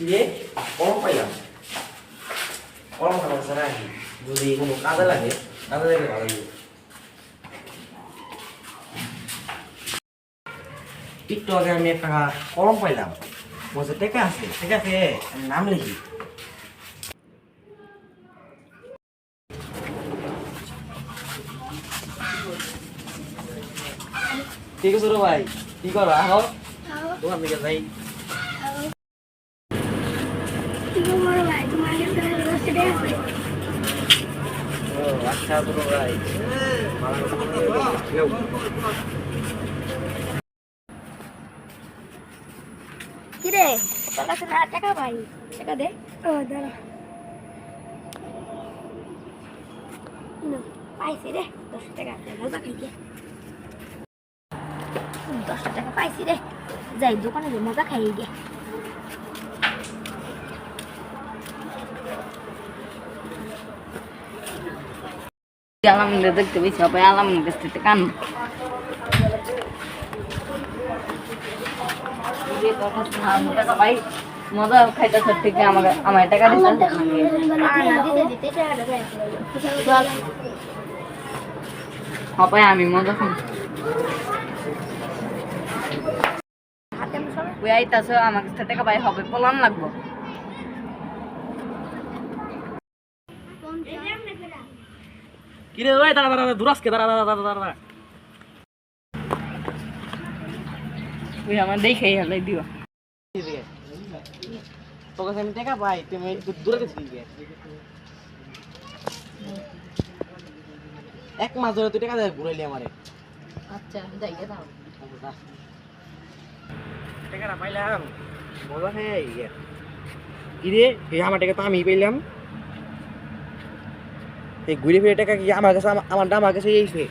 রে কলম পাইলাম, কলম খাবার ছাড়া যদি কোনো কাজে লাগে ভালো লাগবে। একটু আগে আমি একটা কলম পাইলাম, বলছে টেকা আছে, ঠিক আছে আমি নাম লিখি। ঠিক আছে রে ভাই, কি করো আহ তোমার দিকে যাই। ও আচ্ছা তো ভাই, কিরে তোর কাছে না টাকা ভাই, টাকা দে। ও দাঁড়া, পাইছি রে 10 টাকা, মজা খাইতে 10 টাকা পাইছি রে, যাই দোকানে যে মজা খাই গে। আলহামদুলিল্লাহ দেখতে পেয়েছি সবাই আলহামদুলিল্লাহ কাছ থেকে কান ভাই মজা খাইতেছে ঠিক আমাকে আমার টাকা দিতে সবাই আমি মজা খাই ওই আইতাছে আমার কাছ থেকে টাকা পাই হবে পলান লাগবো। কিরে ভাই দাঁড়া দাঁড়া দুরাসকে দাঁড়া দাঁড়া দাঁড়া দাঁড়া। ওই আমার দেখেই হেলাই দিবা তোর কাছে আমি টাকা পাই, তুমি দূরে গেছিস এক মাস ধরে তুই টাকা ঘুরাইলি আমারে। আচ্ছা যাই গে দাও টাকাটা পাইলাম মজা খাই কিরে এই আমার টাকা তো আমি পাইলাম, এই ঘুরে ফিরে টাকা কি আমার কাছে আমার কাছে এইছে।